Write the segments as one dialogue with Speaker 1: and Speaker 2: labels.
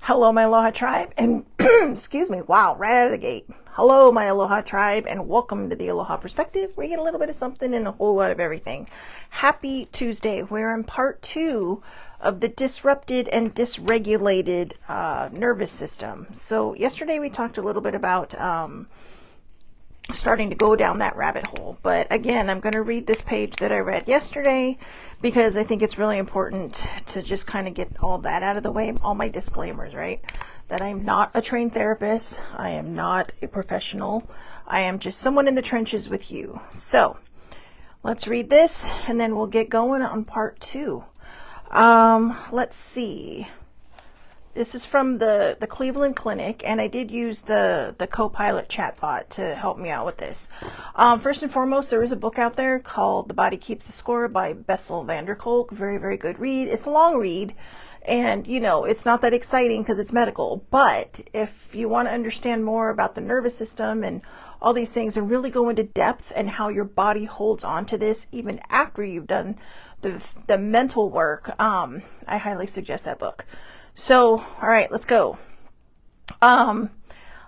Speaker 1: Hello, my Aloha tribe, and excuse me, wow, right out of the gate. Hello, my Aloha tribe, and welcome to the Aloha Perspective, where you get a little bit of something and a whole lot of everything. Happy Tuesday. We're in part 2 of the Disrupted and Dysregulated Nervous System. So yesterday we talked a little bit about starting to go down that rabbit hole. But again, I'm going to read this page that I read yesterday because I think it's really important to just kind of get all that out of the way, all my disclaimers, right? That I'm not a trained therapist. I am not a professional. I am just someone in the trenches with you. So let's read this and then we'll get going on part 2. Let's see. This is from the Cleveland Clinic, and I did use the Copilot chatbot to help me out with this. First and foremost, there is a book out there called The Body Keeps the Score by Bessel van der Kolk. Very, very good read. It's a long read, and, you know, it's not that exciting because it's medical. But if you want to understand more about the nervous system and all these things and really go into depth and how your body holds on to this even after you've done the mental work, I highly suggest that book. So, all right, let's go. I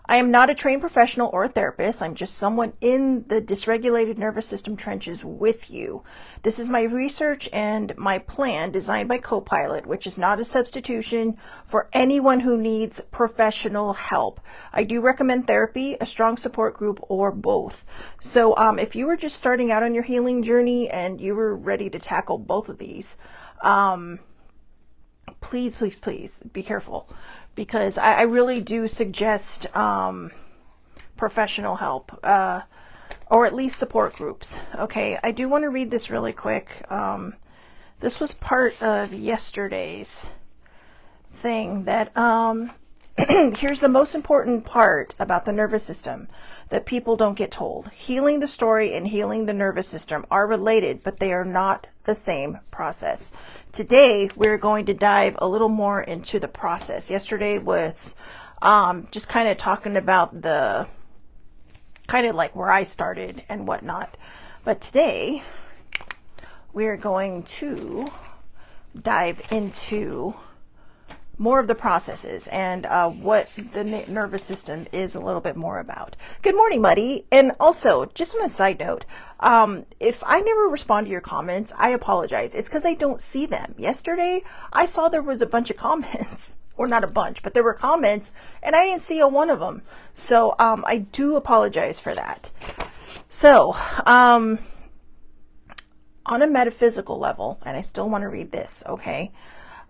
Speaker 1: am not a trained professional or a therapist. I'm just someone in the dysregulated nervous system trenches with you. This is my research and my plan designed by Copilot, which is not a substitution for anyone who needs professional help. I do recommend therapy, a strong support group, or both. So if you were just starting out on your healing journey and you were ready to tackle both of these, please be careful, because I really do suggest professional help, or at least support groups. Okay, I do want to read this really quick. This was part of yesterday's thing that here's the most important part about the nervous system that people don't get told. Healing the story and healing the nervous system are related, but they are not the same process. Today, we're going to dive a little more into the process. Yesterday was just kind of talking about the kind of like where I started and whatnot. But today, we're going to dive into more of the processes and what the nervous system is a little bit more about. Good morning, Muddy. And also, just on a side note, if I never respond to your comments, I apologize. It's because I don't see them. Yesterday, I saw there was a bunch of comments, or not a bunch, but there were comments, and I didn't see a one of them. So I do apologize for that. So, on a metaphysical level, and I still want to read this, okay?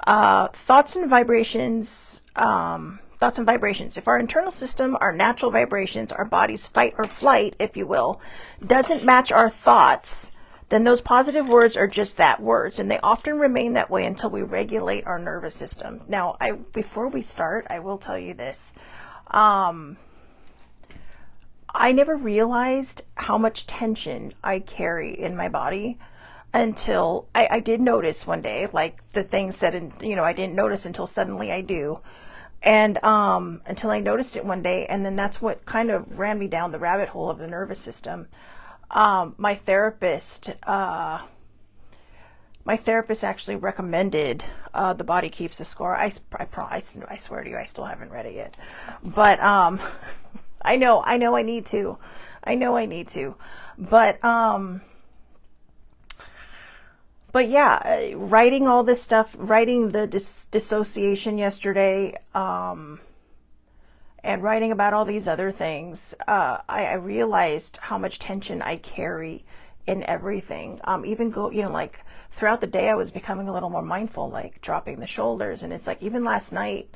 Speaker 1: Thoughts and vibrations. If our internal system, our natural vibrations, our body's fight or flight, if you will, doesn't match our thoughts, then those positive words are just that, words, and they often remain that way until we regulate our nervous system. Now, before we start, I will tell you this. I never realized how much tension I carry in my body until I did notice one day, like the things that, I didn't notice until suddenly I do. And until I noticed it one day, and then that's what kind of ran me down the rabbit hole of the nervous system. My therapist actually recommended The Body Keeps the Score. I swear to you, I still haven't read it yet. But I know I need to. But yeah, writing all this stuff, writing the dissociation yesterday, and writing about all these other things, I realized how much tension I carry in everything. Even like throughout the day, I was becoming a little more mindful, like dropping the shoulders. And it's like, even last night,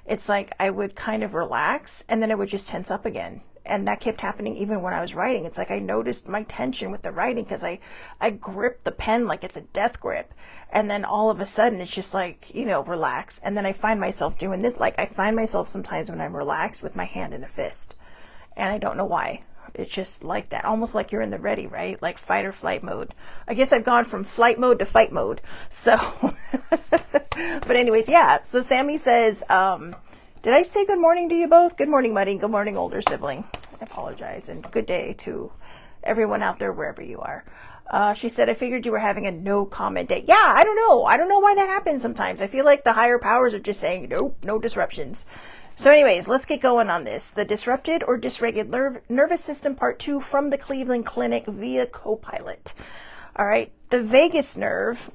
Speaker 1: it's like I would kind of relax and then it would just tense up again. And that kept happening even when I was writing. It's like I noticed my tension with the writing because I grip the pen like it's a death grip. And then all of a sudden it's just like, relax. And then I find myself doing this. Like I find myself sometimes when I'm relaxed with my hand in a fist. And I don't know why. It's just like that. Almost like you're in the ready, right? Like fight or flight mode. I guess I've gone from flight mode to fight mode. So, but anyways, yeah. So Sammy says, did I say good morning to you both? Good morning, Muddy. Good morning, older sibling. I apologize. And good day to everyone out there, wherever you are. She said, I figured you were having a no comment day. Yeah, I don't know. I don't know why that happens sometimes. I feel like the higher powers are just saying, nope, no disruptions. So anyways, let's get going on this. The Disrupted or Dysregulated Nervous System Part 2 from the Cleveland Clinic via Copilot. All right, the vagus nerve.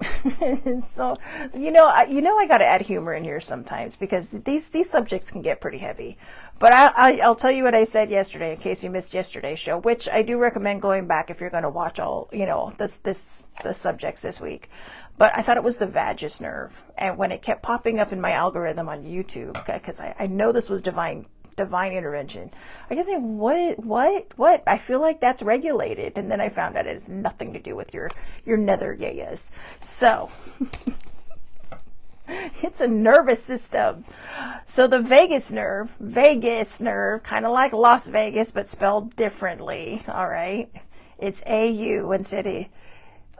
Speaker 1: So, I got to add humor in here sometimes because these subjects can get pretty heavy. But I'll tell you what I said yesterday in case you missed yesterday's show, which I do recommend going back if you're going to watch all, the subjects this week. But I thought it was the vagus nerve. And when it kept popping up in my algorithm on YouTube, because I know this was divine intervention, I kept saying, what? I feel like that's regulated. And then I found out it has nothing to do with your nether yayas. So it's a nervous system. So the vagus nerve, kind of like Las Vegas, but spelled differently. All right. It's AU instead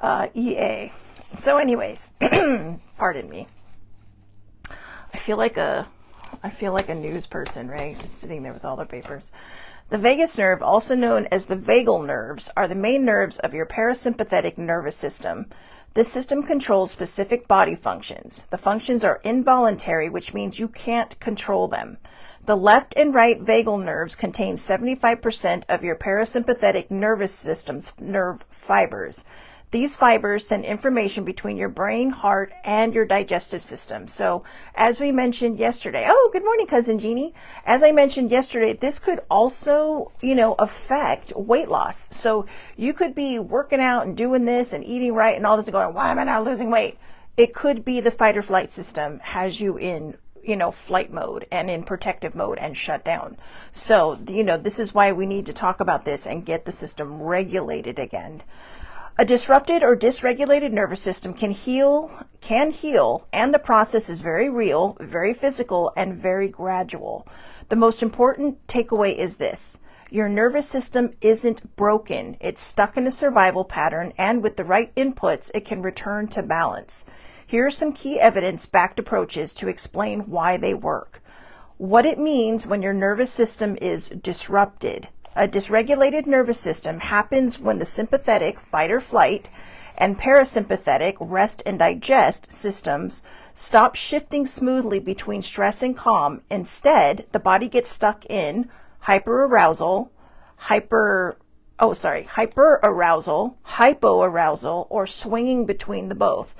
Speaker 1: of EA. So anyways, pardon me. I feel like a news person, right? Just sitting there with all their papers. The vagus nerve, also known as the vagal nerves, are the main nerves of your parasympathetic nervous system. This system controls specific body functions. The functions are involuntary, which means you can't control them. The left and right vagal nerves contain 75% of your parasympathetic nervous system's nerve fibers. These fibers send information between your brain, heart, and your digestive system. So as we mentioned yesterday, oh, good morning, Cousin Jeannie. As I mentioned yesterday, this could also, affect weight loss. So you could be working out and doing this and eating right and all this and going, why am I not losing weight? It could be the fight or flight system has you in flight mode and in protective mode and shut down. So, this is why we need to talk about this and get the system regulated again. A disrupted or dysregulated nervous system can heal, and the process is very real, very physical, and very gradual. The most important takeaway is this. Your nervous system isn't broken. It's stuck in a survival pattern, and with the right inputs, it can return to balance. Here are some key evidence-backed approaches to explain why they work. What it means when your nervous system is disrupted. A dysregulated nervous system happens when the sympathetic fight or flight and parasympathetic rest and digest systems stop shifting smoothly between stress and calm. Instead, the body gets stuck in hyperarousal, hypoarousal, or swinging between the both.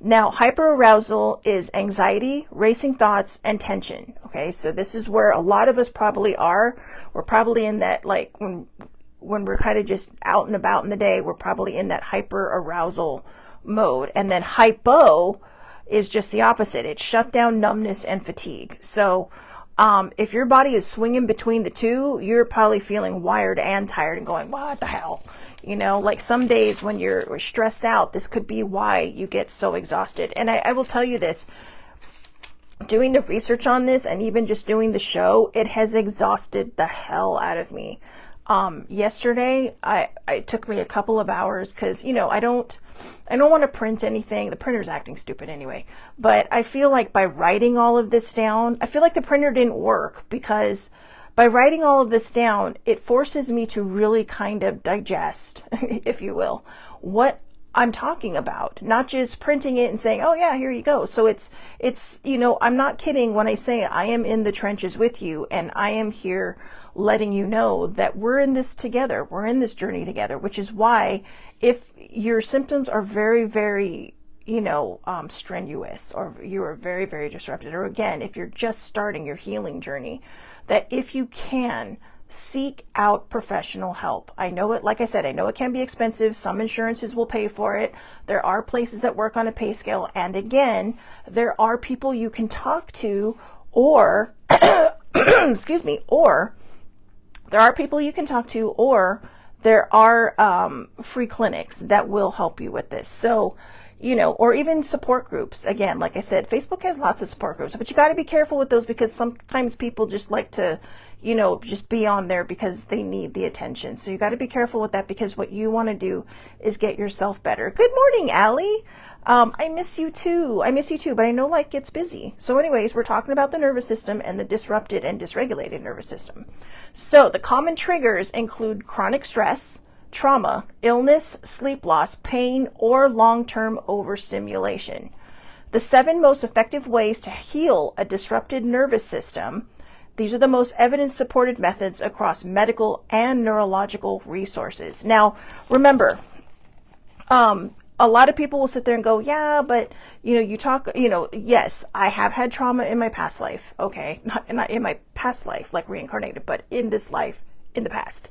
Speaker 1: Now, hyperarousal is anxiety, racing thoughts, and tension. Okay, so this is where a lot of us probably are. We're probably in that, like, when we're kind of just out and about in the day, we're probably in that hyperarousal mode. And then hypo is just the opposite. It's shut down, numbness, and fatigue. So if your body is swinging between the two, you're probably feeling wired and tired and going, what the hell? Like some days when you're stressed out, this could be why you get so exhausted. And I will tell you this, doing the research on this and even just doing the show, it has exhausted the hell out of me. Yesterday, it took me a couple of hours because, I don't want to print anything. The printer's acting stupid anyway. But I feel like by writing all of this down, I feel like the printer didn't work because by writing all of this down, it forces me to really kind of digest, if you will, what I'm talking about, not just printing it and saying, oh yeah, here you go. So it's, I'm not kidding when I say I am in the trenches with you and I am here letting you know that we're in this together. We're in this journey together, which is why if your symptoms are very, very, strenuous, or you are very, very disrupted, or again, if you're just starting your healing journey, that if you can, seek out professional help. I know it, like I said, I know it can be expensive. Some insurances will pay for it. There are places that work on a pay scale. And again, there are people you can talk to, or, excuse me, or there are people you can talk to, or there are free clinics that will help you with this. So, or even support groups. Again, like I said, Facebook has lots of support groups, but you got to be careful with those because sometimes people just like to, just be on there because they need the attention. So you got to be careful with that because what you want to do is get yourself better. Good morning, Allie. I miss you too, but I know life gets busy. So anyways, we're talking about the nervous system and the disrupted and dysregulated nervous system. So the common triggers include chronic stress, trauma, illness, sleep loss, pain, or long-term overstimulation. The 7 most effective ways to heal a disrupted nervous system. These are the most evidence-supported methods across medical and neurological resources. Now, remember, a lot of people will sit there and go, yeah, but, you talk, yes, I have had trauma in my past life. Okay. Not in my past life, like reincarnated, but in this life, in the past.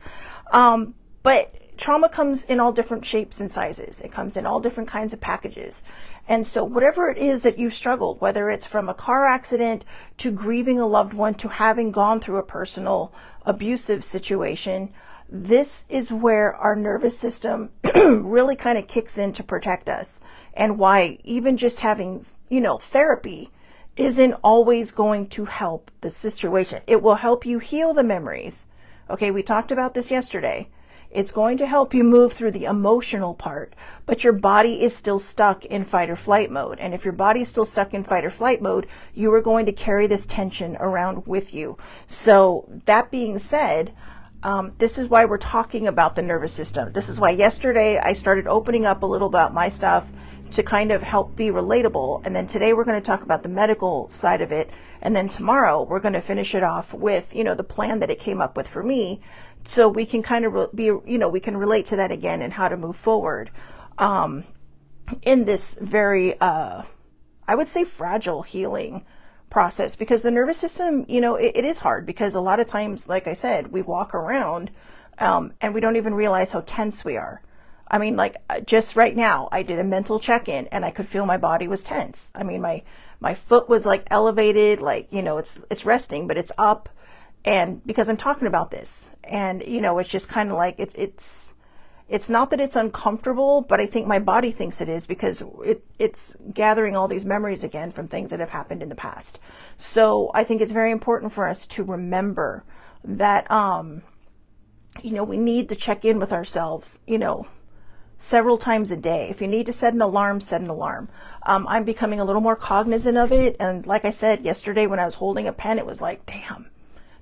Speaker 1: But trauma comes in all different shapes and sizes. It comes in all different kinds of packages. And so whatever it is that you've struggled, whether it's from a car accident to grieving a loved one to having gone through a personal abusive situation, this is where our nervous system really kind of kicks in to protect us, and why even just having, therapy isn't always going to help the situation. It will help you heal the memories. Okay, we talked about this yesterday. It's going to help you move through the emotional part, but your body is still stuck in fight or flight mode. And if your body is still stuck in fight or flight mode, you are going to carry this tension around with you. So that being said, this is why we're talking about the nervous system. This is why yesterday I started opening up a little about my stuff to kind of help be relatable. And then today we're going to talk about the medical side of it. And then tomorrow we're going to finish it off with, the plan that it came up with for me. So we can kind of we can relate to that again and how to move forward in this very, I would say, fragile healing process, because the nervous system, it is hard, because a lot of times, like I said, we walk around and we don't even realize how tense we are. I mean, like just right now, I did a mental check-in and I could feel my body was tense. I mean, my foot was like elevated, like, it's resting, but it's up. And because I'm talking about this, and, it's just kind of like, it's not that it's uncomfortable, but I think my body thinks it is, because it's gathering all these memories again from things that have happened in the past. So I think it's very important for us to remember that, we need to check in with ourselves, several times a day. If you need to set an alarm, set an alarm. I'm becoming a little more cognizant of it. And like I said, yesterday when I was holding a pen, it was like, damn,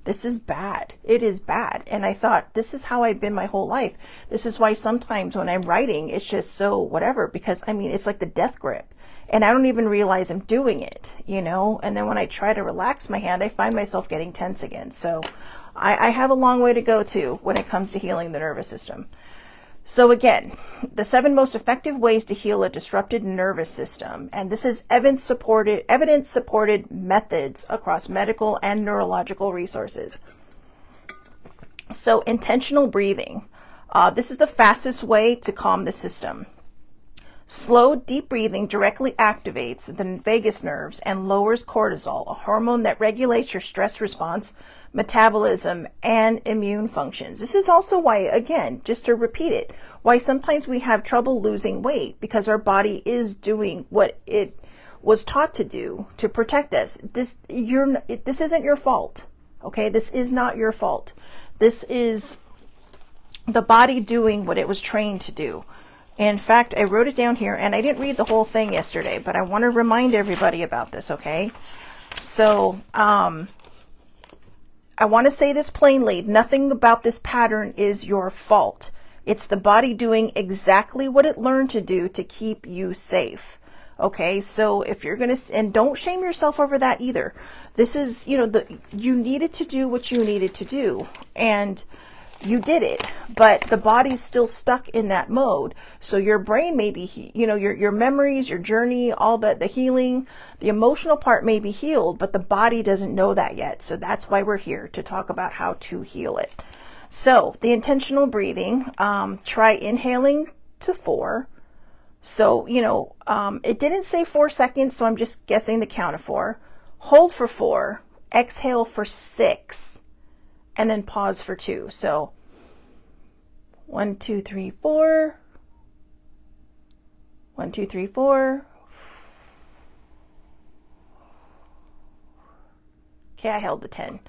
Speaker 1: this is bad. It is bad. And I thought, this is how I've been my whole life. This is why sometimes when I'm writing, it's just so whatever, because it's like the death grip and I don't even realize I'm doing it, and then when I try to relax my hand, I find myself getting tense again. So I have a long way to go too when it comes to healing the nervous system. So again, the 7 most effective ways to heal a disrupted nervous system. And this is evidence-supported methods across medical and neurological resources. So intentional breathing. This is the fastest way to calm the system. Slow, deep breathing directly activates the vagus nerves and lowers cortisol, a hormone that regulates your stress response, metabolism, and immune functions. This is also why, again, just to repeat it, why sometimes we have trouble losing weight, because our body is doing what it was taught to do to protect us. This isn't your fault. Okay, this is not your fault. This is the body doing what it was trained to do. In fact, I wrote it down here, and I didn't read the whole thing yesterday, but I want to remind everybody about this, okay? So, I want to say this plainly. Nothing about this pattern is your fault. It's the body doing exactly what it learned to do to keep you safe. Okay, so if you're going to, and don't shame yourself over that either. This is, you needed to do what you needed to do, and you did it, but the body's still stuck in that mode. So your brain may be, your memories, your journey, all the healing, the emotional part may be healed, but the body doesn't know that yet. So that's why we're here to talk about how to heal it. So the intentional breathing, try inhaling to 4. So, it didn't say 4 seconds, so I'm just guessing the count of 4. Hold for 4, exhale for 6. And then pause for 2. So 1, 2, 3, 4. 1, 2, 3, 4. Okay, I held the 10.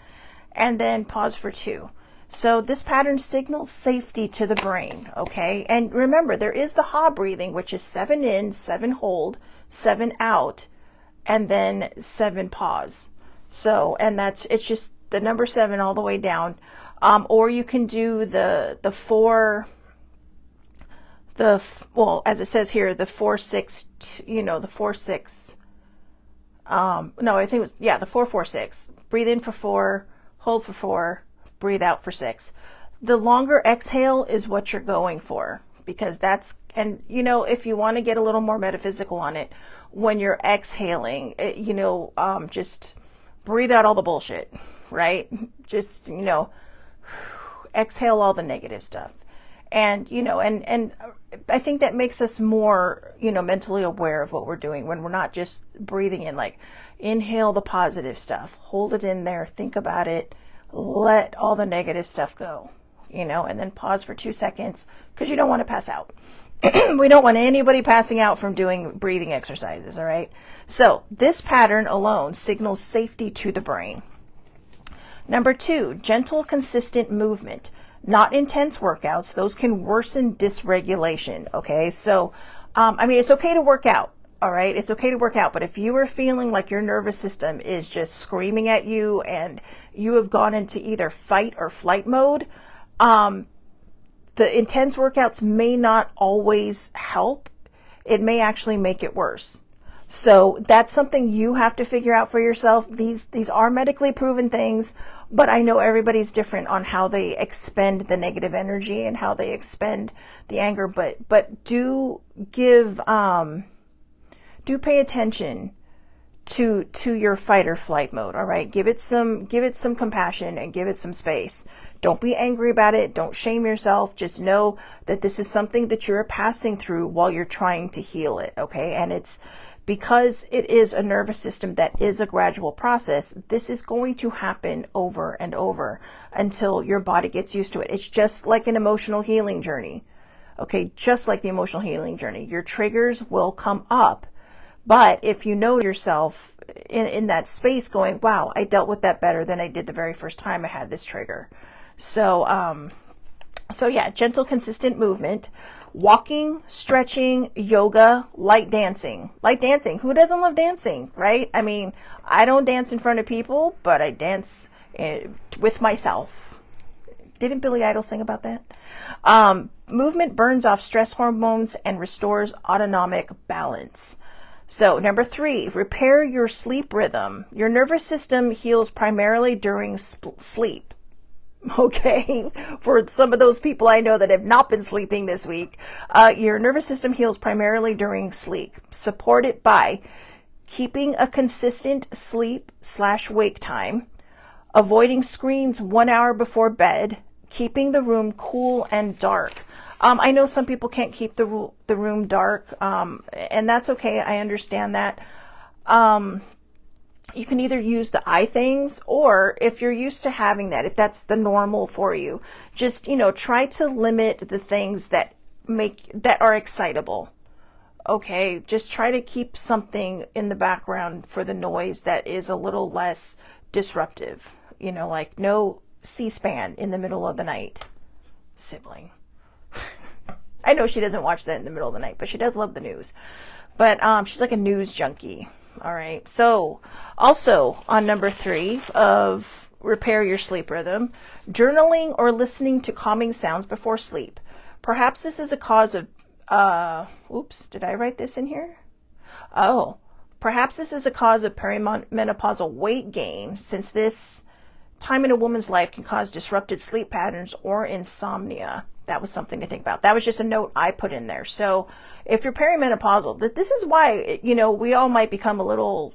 Speaker 1: And then pause for 2. So this pattern signals safety to the brain, okay? And remember, there is the ha breathing, which is 7 in, 7 hold, 7 out, and then 7 pause. So, and it's just the number 7 all the way down. Or you can do the 4 well, as it says here, the 4-6, the 4-6, no, I think it was, yeah, the 4-4-6. Breathe in for 4, hold for 4, breathe out for 6. The longer exhale is what you're going for, because that's, and if you want to get a little more metaphysical on it, when you're exhaling, just breathe out all the bullshit, right? Just, exhale all the negative stuff. And, and I think that makes us more, mentally aware of what we're doing when we're not just breathing in, like inhale the positive stuff, hold it in there, think about it, let all the negative stuff go, and then pause for 2 seconds, because you don't want to pass out. We don't want anybody passing out from doing breathing exercises. All right. So this pattern alone signals safety to the brain. Number 2, gentle, consistent movement, not intense workouts. Those can worsen dysregulation. Okay. So, it's okay to work out. All right. It's okay to work out. But if you are feeling like your nervous system is just screaming at you and you have gone into either fight or flight mode, the intense workouts may not always help. It may actually make it worse. So that's something you have to figure out for yourself. These are medically proven things, but I know everybody's different on how they expend the negative energy and how they expend the anger. But do pay attention to your fight or flight mode. All right. Give it some compassion and give it some space. Don't be angry about it. Don't shame yourself. Just know that this is something that you're passing through while you're trying to heal it. Okay. And it's because it is a nervous system that is a gradual process. This is going to happen over and over until your body gets used to it. It's just like an emotional healing journey. Okay. Just like the emotional healing journey, your triggers will come up. But if you know yourself in that space going, wow, I dealt with that better than I did the very first time I had this trigger. So yeah, gentle, consistent movement, walking, stretching, yoga, light dancing. Light dancing. Who doesn't love dancing, right? I don't dance in front of people, but I dance with myself. Didn't Billy Idol sing about that? Movement burns off stress hormones and restores autonomic balance. So number 3, repair your sleep rhythm. Your nervous system heals primarily during sleep. Okay, for some of those people I know that have not been sleeping this week, your nervous system heals primarily during sleep. Support it by keeping a consistent sleep/wake time, avoiding screens 1 hour before bed, keeping the room cool and dark. I know some people can't keep the room dark, and that's okay. I understand that. You can either use the eye things, or if you're used to having that, if that's the normal for you, just, try to limit the things that are excitable. Okay. Just try to keep something in the background for the noise that is a little less disruptive, like no C-SPAN in the middle of the night. Sibling. I know she doesn't watch that in the middle of the night, but she does love the news. But she's like a news junkie. All right. So also on number 3 of repair your sleep rhythm, journaling or listening to calming sounds before sleep. Perhaps this is a cause of, oops, did I write this in here? Oh, perhaps this is a cause of perimenopausal weight gain, since this time in a woman's life can cause disrupted sleep patterns or insomnia. That was something to think about. That was just a note I put in there. So if you're perimenopausal, this is why, we all might become a little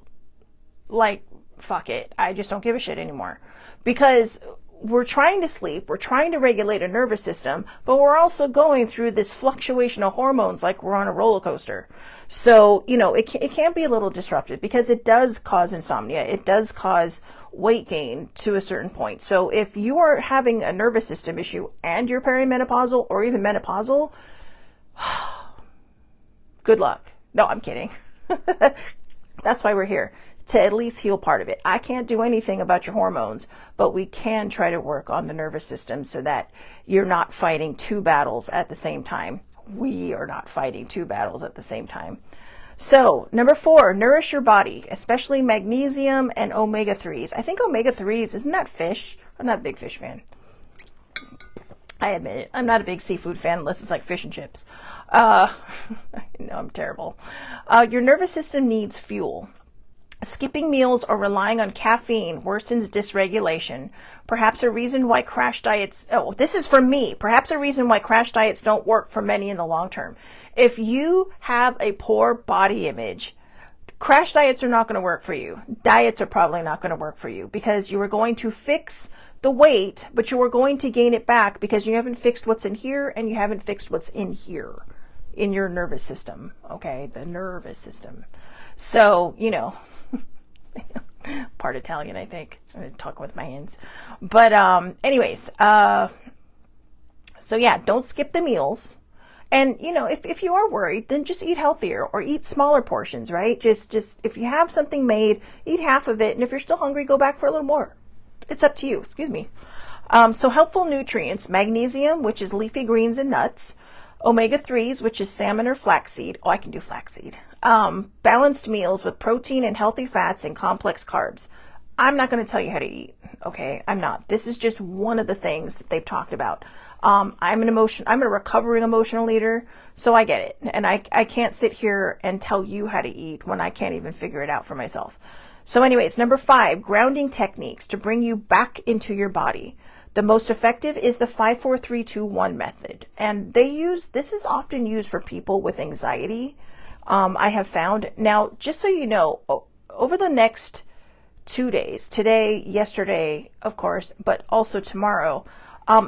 Speaker 1: like, fuck it, I just don't give a shit anymore. Because we're trying to sleep, we're trying to regulate a nervous system, but we're also going through this fluctuation of hormones like we're on a roller coaster. So, it can be a little disruptive because it does cause insomnia. It does cause weight gain to a certain point. So if you are having a nervous system issue and you're perimenopausal or even menopausal, good luck. No, I'm kidding. That's why we're here, to at least heal part of it. I can't do anything about your hormones, but we can try to work on the nervous system so that you're not fighting 2 battles at the same time. We are not fighting 2 battles at the same time. So number 4, nourish your body, especially magnesium and omega-3s. I think omega-3s, isn't that fish? I'm not a big fish fan. I admit it. I'm not a big seafood fan unless it's like fish and chips. Uh, no, I'm terrible. Your nervous system needs fuel. Skipping meals or relying on caffeine worsens dysregulation. Perhaps a reason why crash diets, oh, this is from me. Perhaps a reason why crash diets don't work for many in the long term. If you have a poor body image, crash diets are not going to work for you. Diets are probably not going to work for you because you are going to fix the weight, but you are going to gain it back because you haven't fixed what's in here and you haven't fixed what's in here in your nervous system. Okay, the nervous system. So, part Italian, I think. I'm going to talk with my hands. But anyways, so yeah, don't skip the meals. And, if you are worried, then just eat healthier or eat smaller portions, right? Just if you have something made, eat half of it. And if you're still hungry, go back for a little more. It's up to you. Excuse me. So helpful nutrients, magnesium, which is leafy greens and nuts, omega-3s, which is salmon or flaxseed. Oh, I can do flaxseed. Balanced meals with protein and healthy fats and complex carbs. I'm not going to tell you how to eat. Okay. I'm not. This is just one of the things that they've talked about. I'm a recovering emotional leader, so I get it. And I can't sit here and tell you how to eat when I can't even figure it out for myself. So anyways, number 5, grounding techniques to bring you back into your body. The most effective is the 5-4-3-2-1 method. And this is often used for people with anxiety. I have found. Now, just so you know, over the next 2 days, today, yesterday, of course, but also tomorrow,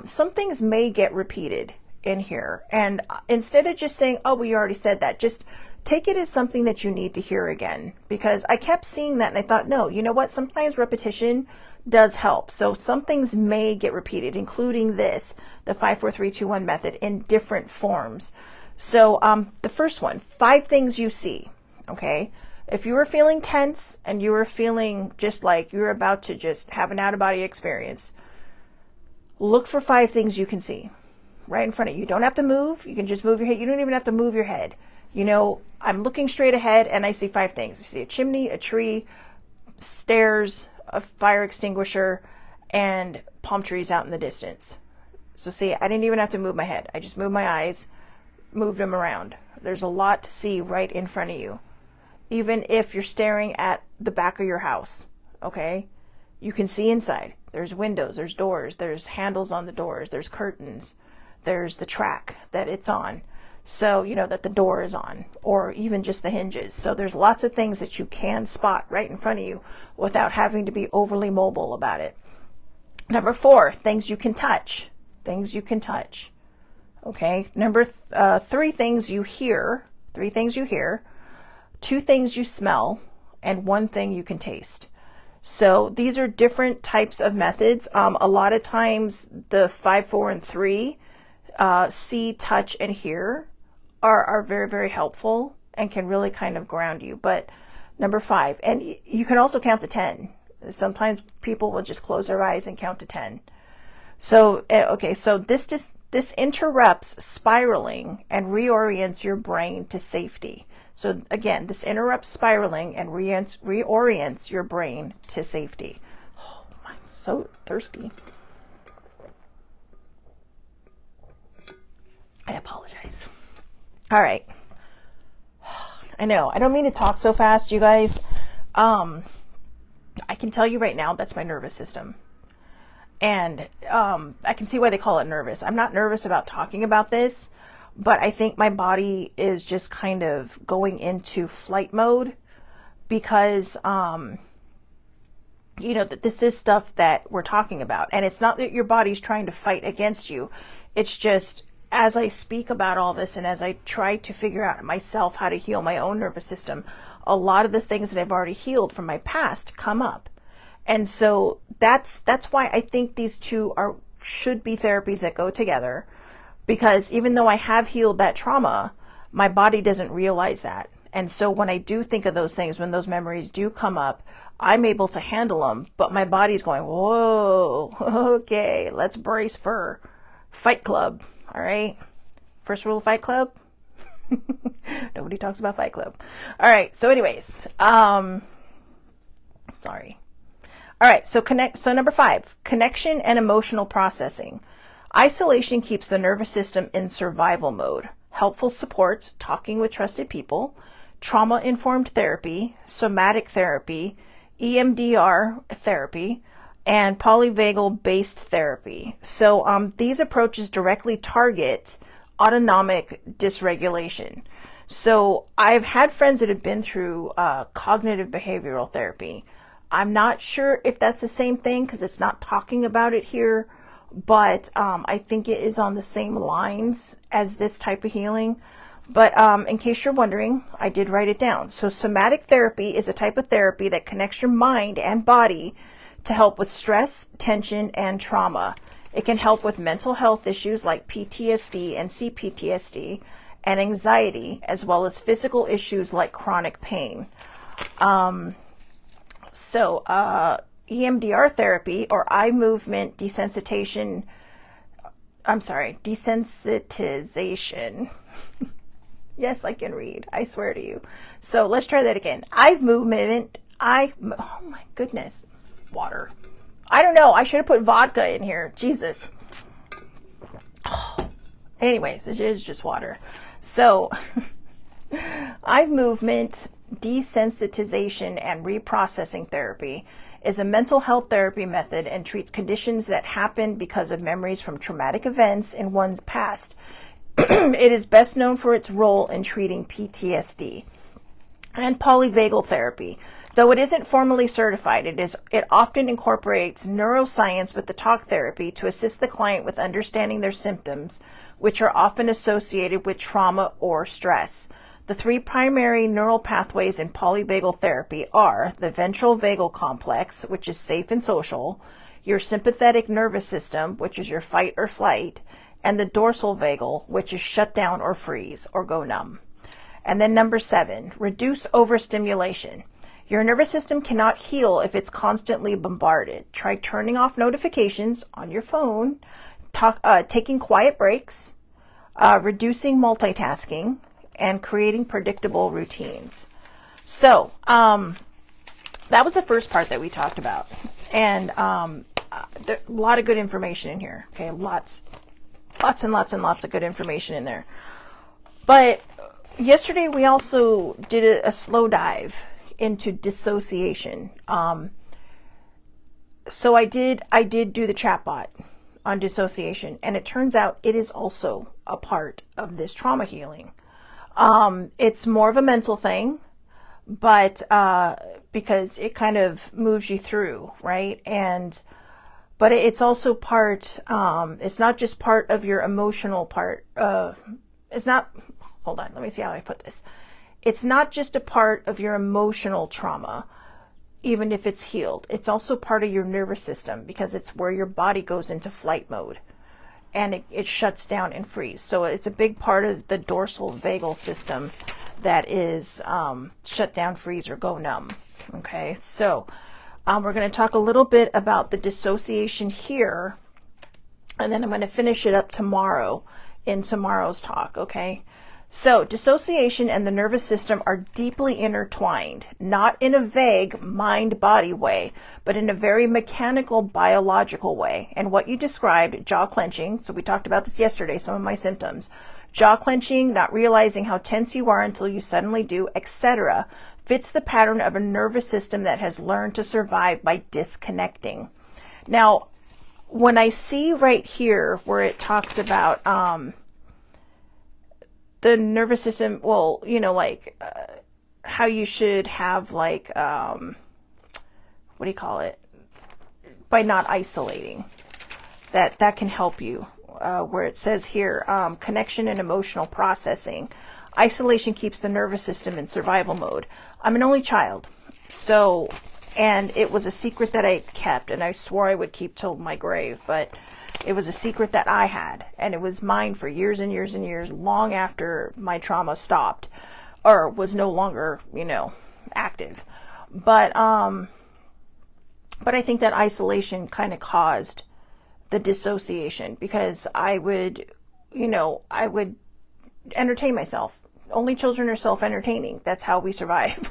Speaker 1: some things may get repeated in here. And instead of just saying, oh, well, you already said that, just take it as something that you need to hear again. Because I kept seeing that and I thought, no, you know what? Sometimes repetition does help. So some things may get repeated, including this, the 5-4-3-2-1 method in different forms. So the first one, 5 things you see. Okay. If you were feeling tense and you were feeling just like you're about to just have an out-of-body experience, look for 5 things you can see right in front of you. You don't have to move. You can just move your head. You don't even have to move your head. I'm looking straight ahead and I see 5 things. I see a chimney, a tree, stairs, a fire extinguisher, and palm trees out in the distance. So see, I didn't even have to move my head. I just moved my eyes, moved them around. There's a lot to see right in front of you. Even if you're staring at the back of your house, okay? You can see inside. There's windows, there's doors, there's handles on the doors, there's curtains, there's the track that it's on. So, that the door is on, or even just the hinges. So there's lots of things that you can spot right in front of you without having to be overly mobile about it. Number 4, things you can touch. Things you can touch. Okay. Number 3 things you hear. 3 things you hear. 2 things you smell, and 1 thing you can taste. So these are different types of methods. A lot of times the 5, 4, and 3, see, touch, and hear are very, very helpful and can really kind of ground you. But number 5, and you can also count to 10. Sometimes people will just close their eyes and count to 10. So, okay, so this interrupts spiraling and reorients your brain to safety. So again, this interrupts spiraling and reorients your brain to safety. Oh, I'm so thirsty. I apologize. All right. I know. I don't mean to talk so fast, you guys. I can tell you right now, that's my nervous system. And I can see why they call it nervous. I'm not nervous about talking about this, but I think my body is just kind of going into flight mode because, that this is stuff that we're talking about. And it's not that your body's trying to fight against you. It's just, as I speak about all this and as I try to figure out myself how to heal my own nervous system, a lot of the things that I've already healed from my past come up. And so that's why I think these two should be therapies that go together, because even though I have healed that trauma, my body doesn't realize that. And so when I do think of those things, when those memories do come up, I'm able to handle them, but my body's going, whoa, okay, let's brace for Fight Club. All right. First rule of Fight Club. Nobody talks about Fight Club. All right. So anyways, sorry. All right. So number 5, connection and emotional processing. Isolation keeps the nervous system in survival mode. Helpful supports, talking with trusted people, trauma-informed therapy, somatic therapy, EMDR therapy, and polyvagal-based therapy. So these approaches directly target autonomic dysregulation. So I've had friends that have been through cognitive behavioral therapy. I'm not sure if that's the same thing because it's not talking about it here, but I think it is on the same lines as this type of healing. But in case you're wondering, I did write it down. So somatic therapy is a type of therapy that connects your mind and body to help with stress, tension, and trauma. It can help with mental health issues like PTSD and CPTSD and anxiety, as well as physical issues like chronic pain. EMDR therapy, or eye movement desensitization. Yes, I can read. I swear to you. So let's try that again. Eye movement. Oh my goodness. Water. I don't know. I should have put vodka in here. Jesus. Anyways, it is just water. So eye movement desensitization and reprocessing therapy is a mental health therapy method and treats conditions that happen because of memories from traumatic events in one's past. It is best known for its role in treating PTSD. And polyvagal therapy. Though it isn't formally certified, it often incorporates neuroscience with the talk therapy to assist the client with understanding their symptoms, which are often associated with trauma or stress. The three primary neural pathways in polyvagal therapy are the ventral vagal complex, which is safe and social, your sympathetic nervous system, which is your fight or flight, and the dorsal vagal, which is shut down or freeze or go numb. And then number 7, reduce overstimulation. Your nervous system cannot heal if it's constantly bombarded. Try turning off notifications on your phone, taking quiet breaks, reducing multitasking, and creating predictable routines. So that was the first part that we talked about. And there, a lot of good information in here. Okay, lots and lots of good information in there. But yesterday we also did a slow dive into dissociation. So I did do the chatbot on dissociation, and it turns out it is also a part of this trauma healing. It's more of a mental thing, but because it kind of moves you through, right? But it's also part, it's not just part of your emotional part. Hold on, let me see how I put this. It's not just a part of your emotional trauma, even if it's healed. It's also part of your nervous system because it's where your body goes into flight mode and it shuts down and freezes. So it's a big part of the dorsal vagal system that is shut down, freeze, or go numb. Okay, so we're going to talk a little bit about the dissociation here, and then I'm going to finish it up tomorrow in tomorrow's talk, okay? So dissociation and the nervous system are deeply intertwined, not in a vague mind-body way, but in a very mechanical, biological way. And what you described, jaw clenching, so we talked about this yesterday, some of my symptoms, jaw clenching, not realizing how tense you are until you suddenly do, etc., fits the pattern of a nervous system that has learned to survive by disconnecting. Now, when I see right here where it talks about the nervous system, well, you know, like how you should have like, what do you call it? By not isolating, that can help you. Where it says here, connection and emotional processing. Isolation keeps the nervous system in survival mode. I'm an only child, so, and it was a secret that I kept, and I swore I would keep till my grave, but it was a secret that I had, and it was mine for years and years and years, long after my trauma stopped, or was no longer, you know, active. But I think that isolation kind of caused the dissociation, because I would entertain myself. Only children are self-entertaining. That's how we survive.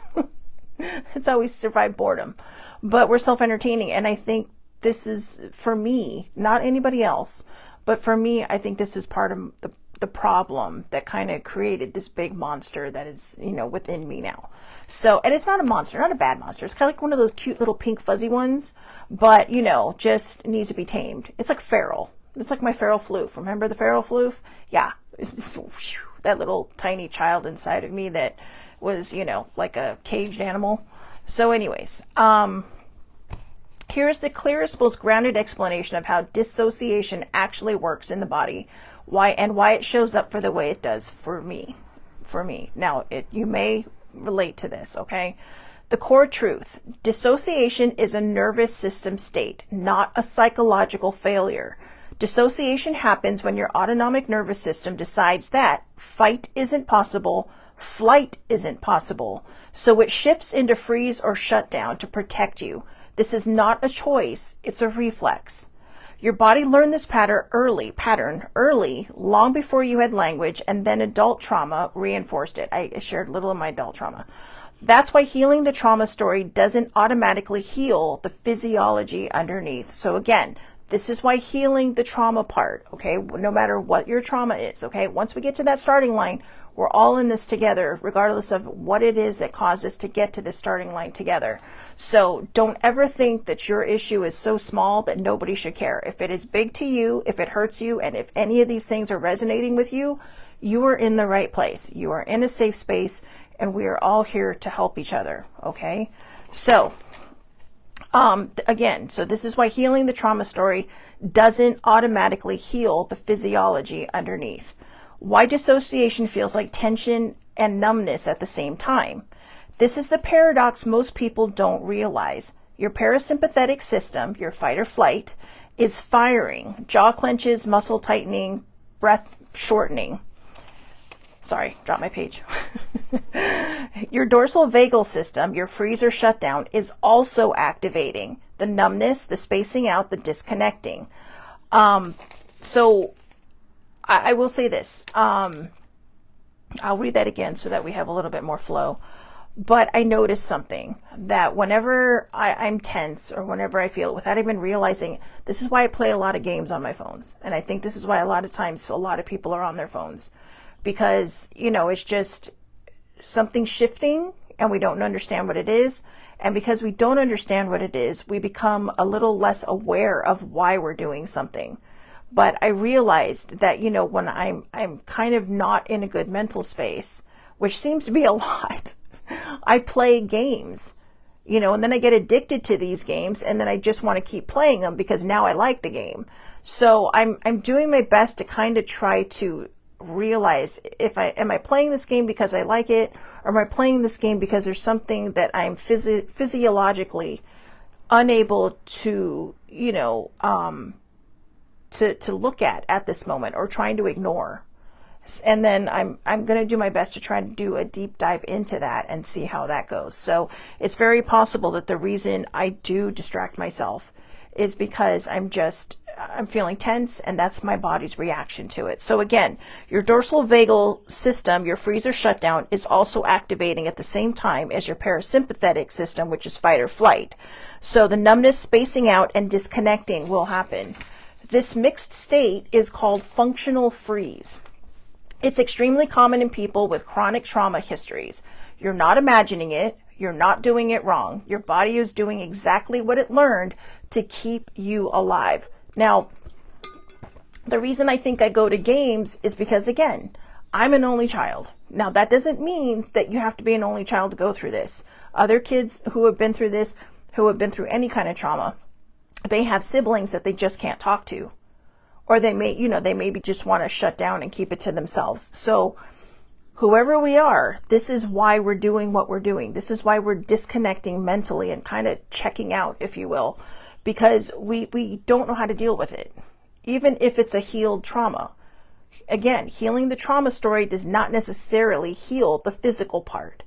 Speaker 1: That's how we survive boredom. But we're self-entertaining, and I think this is, for me, not anybody else, But for me, I think this is part of the problem that kind of created this big monster that is, within me now. So, and it's not a monster, not a bad monster. It's kind of like one of those cute little pink fuzzy ones, but, just needs to be tamed. It's like feral. It's like my feral floof. Remember the feral floof? Yeah. That little tiny child inside of me that was, like a caged animal. So anyways, here's the clearest, most grounded explanation of how dissociation actually works in the body, why it shows up for the way it does for me. Now, you may relate to this, okay? The core truth: dissociation is a nervous system state, not a psychological failure. Dissociation happens when your autonomic nervous system decides that fight isn't possible, flight isn't possible, so it shifts into freeze or shutdown to protect you. This is not a choice, it's a reflex. Your body learned this pattern early, long before you had language, and then adult trauma reinforced it. I shared a little of my adult trauma. That's why healing the trauma story doesn't automatically heal the physiology underneath. So again, this is why healing the trauma part, okay, no matter what your trauma is, okay, once we get to that starting line, we're all in this together, regardless of what it is that caused us to get to the starting line together. So don't ever think that your issue is so small that nobody should care. If it is big to you, if it hurts you, and if any of these things are resonating with you, you are in the right place. You are in a safe space, and we are all here to help each other, okay? So, again, so this is why healing the trauma story doesn't automatically heal the physiology underneath. Why dissociation feels like tension and numbness at the same time. This is the paradox most people don't realize. Your parasympathetic system, your fight or flight, is firing. Jaw clenches, muscle tightening, breath shortening. Sorry, dropped my page. Your dorsal vagal system, your freeze or shutdown, is also activating. The numbness, the spacing out, the disconnecting. So I will say this. I'll read that again so that we have a little bit more flow. But I noticed something, that whenever I'm tense or whenever I feel it without even realizing, this is why I play a lot of games on my phones. And I think this is why a lot of times a lot of people are on their phones. Because, it's just something shifting and we don't understand what it is. And because we don't understand what it is, we become a little less aware of why we're doing something. But I realized that, when I'm kind of not in a good mental space, which seems to be a lot, I play games, and then I get addicted to these games, and then I just want to keep playing them because now I like the game. So I'm doing my best to kind of try to realize, am I playing this game because I like it, or am I playing this game because there's something that I'm physiologically unable to, to look at this moment, or trying to ignore. And then I'm going to do my best to try to do a deep dive into that and see how that goes. So it's very possible that the reason I do distract myself is because I'm feeling tense, and that's my body's reaction to it. So again, your dorsal vagal system, your freeze or shutdown, is also activating at the same time as your parasympathetic system, which is fight or flight. So the numbness, spacing out, and disconnecting will happen. This mixed state is called functional freeze. It's extremely common in people with chronic trauma histories. You're not imagining it. You're not doing it wrong. Your body is doing exactly what it learned to keep you alive. Now, the reason I think I go to games is because, again, I'm an only child. Now, that doesn't mean that you have to be an only child to go through this. Other kids who have been through this, who have been through any kind of trauma, they have siblings that they just can't talk to. Or they maybe just want to shut down and keep it to themselves. So whoever we are, this is why we're doing what we're doing. This is why we're disconnecting mentally and kind of checking out, if you will, because we don't know how to deal with it, even if it's a healed trauma. Again, healing the trauma story does not necessarily heal the physical part.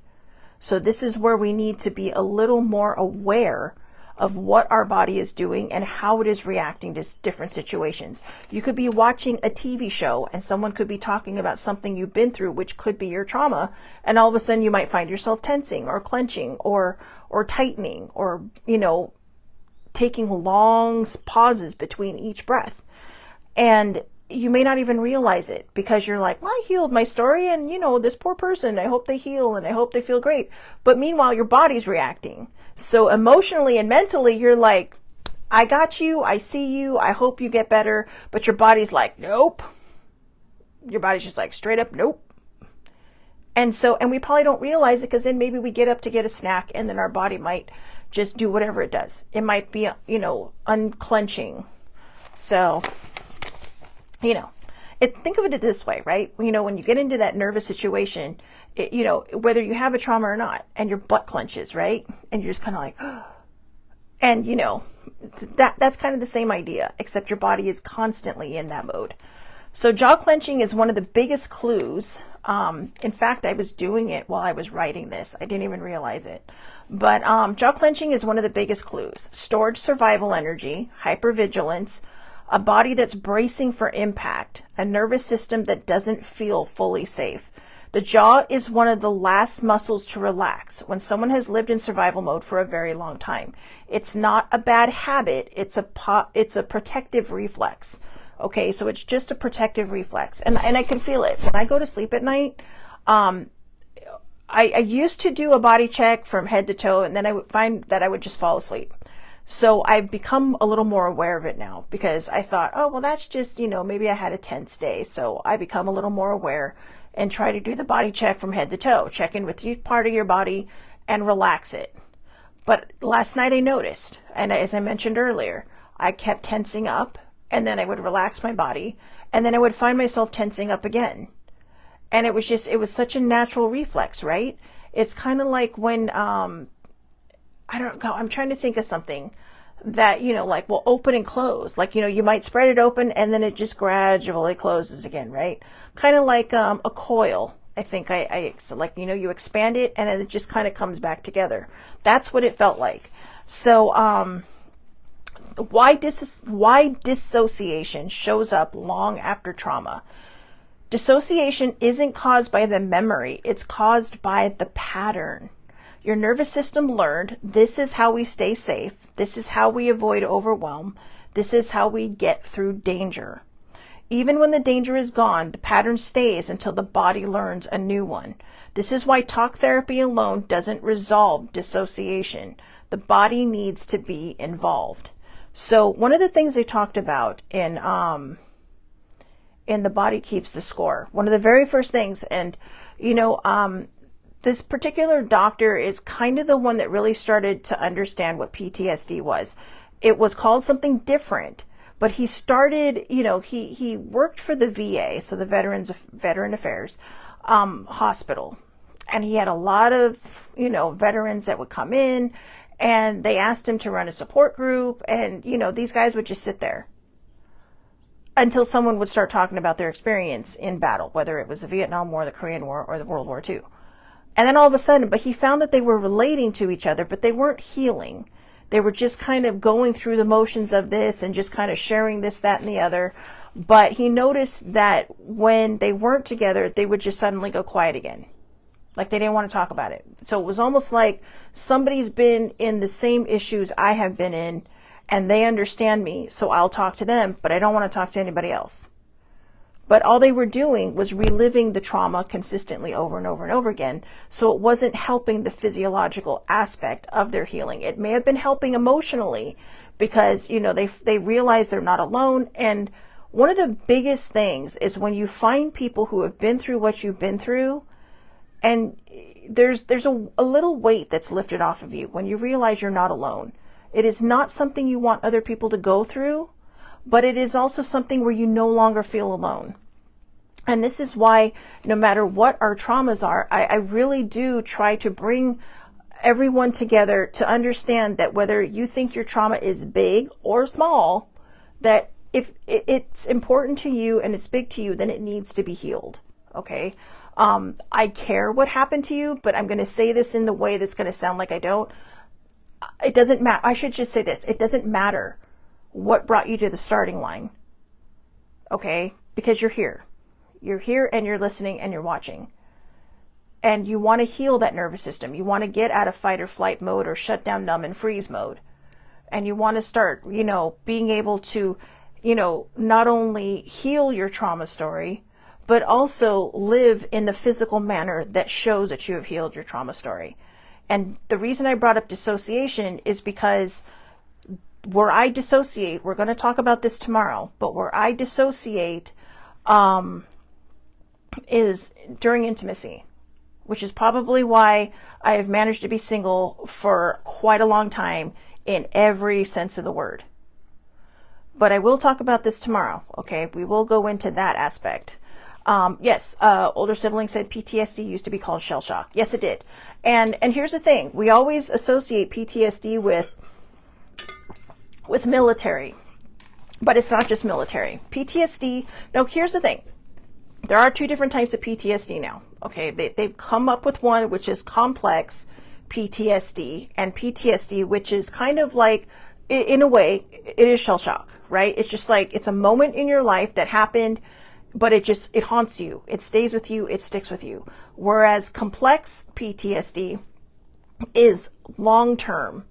Speaker 1: So this is where we need to be a little more aware of what our body is doing and how it is reacting to different situations. You could be watching a TV show and someone could be talking about something you've been through, which could be your trauma, and all of a sudden you might find yourself tensing or clenching or tightening, or taking long pauses between each breath. And you may not even realize it because you're like, well, I healed my story and, this poor person, I hope they heal and I hope they feel great. But meanwhile, your body's reacting. So emotionally and mentally, you're like, I got you. I see you. I hope you get better. But your body's like, nope. Your body's just like straight up, nope. And we probably don't realize it because then maybe we get up to get a snack and then our body might just do whatever it does. It might be, unclenching. So, think of it this way, right? When you get into that nervous situation, whether you have a trauma or not, and your butt clenches, right? And you're just kind of like, and that's kind of the same idea, except your body is constantly in that mode. So jaw clenching is one of the biggest clues. In fact, I was doing it while I was writing this. I didn't even realize it. But jaw clenching is one of the biggest clues. Stored survival energy, hypervigilance, a body that's bracing for impact, a nervous system that doesn't feel fully safe. The jaw is one of the last muscles to relax when someone has lived in survival mode for a very long time. It's not a bad habit. It's a protective reflex. Okay, so it's just a protective reflex. And I can feel it. When I go to sleep at night, I used to do a body check from head to toe, and then I would find that I would just fall asleep. So I've become a little more aware of it now because I thought, oh, well, that's just, maybe I had a tense day. So I become a little more aware and try to do the body check from head to toe, check in with each part of your body and relax it. But last night I noticed, and as I mentioned earlier, I kept tensing up and then I would relax my body and then I would find myself tensing up again. And it was such a natural reflex, right? It's kind of like when, I'm trying to think of something that, will open and close. Like, you might spread it open and then it just gradually closes again, right? Kind of like a coil. I think you expand it and then it just kind of comes back together. That's what it felt like. So, why dissociation shows up long after trauma? Dissociation isn't caused by the memory. It's caused by the pattern. Your nervous system learned this is how we stay safe. This is how we avoid overwhelm. This is how we get through danger. Even when the danger is gone, the pattern stays until the body learns a new one. This is why talk therapy alone doesn't resolve dissociation. The body needs to be involved. So one of the things they talked about in The Body Keeps the Score, one of the very first things, and this particular doctor is kind of the one that really started to understand what PTSD was. It was called something different, but he started, he worked for the VA, so the Veteran Affairs hospital. And he had a lot of, veterans that would come in and they asked him to run a support group. And, these guys would just sit there until someone would start talking about their experience in battle, whether it was the Vietnam War, the Korean War, or the World War II. And then all of a sudden, but he found that they were relating to each other, but they weren't healing. They were just kind of going through the motions of this and just kind of sharing this, that, and the other. But he noticed that when they weren't together, they would just suddenly go quiet again. Like they didn't want to talk about it. So it was almost like somebody's been in the same issues I have been in and they understand me. So I'll talk to them, but I don't want to talk to anybody else. But all they were doing was reliving the trauma consistently over and over and over again. So it wasn't helping the physiological aspect of their healing. It may have been helping emotionally because, they realize they're not alone. And one of the biggest things is when you find people who have been through what you've been through, and there's a little weight that's lifted off of you when you realize you're not alone. It is not something you want other people to go through, but it is also something where you no longer feel alone. And this is why no matter what our traumas are, I really do try to bring everyone together to understand that whether you think your trauma is big or small, that if it's important to you and it's big to you, then it needs to be healed. Okay. I care what happened to you, but I'm going to say this in the way that's going to sound like I don't. It doesn't matter. I should just say this. It doesn't matter what brought you to the starting line. Okay. Because you're here. You're here and you're listening and you're watching. And you want to heal that nervous system. You want to get out of fight or flight mode or shut down, numb, and freeze mode. And you want to start, being able to not only heal your trauma story, but also live in the physical manner that shows that you have healed your trauma story. And the reason I brought up dissociation is because where I dissociate, we're going to talk about this tomorrow, but where I dissociate is during intimacy, which is probably why I have managed to be single for quite a long time in every sense of the word. But I will talk about this tomorrow, okay? We will go into that aspect. Yes, older sibling said PTSD used to be called shell shock. Yes, it did. And here's the thing. We always associate PTSD with military, but it's not just military. PTSD, no, here's the thing. There are two different types of PTSD now, okay? They've come up with one, which is complex PTSD, and PTSD, which is kind of like, in a way, it is shell shock, right? It's just like, it's a moment in your life that happened, but it haunts you. It stays with you. It sticks with you. Whereas complex PTSD is long-term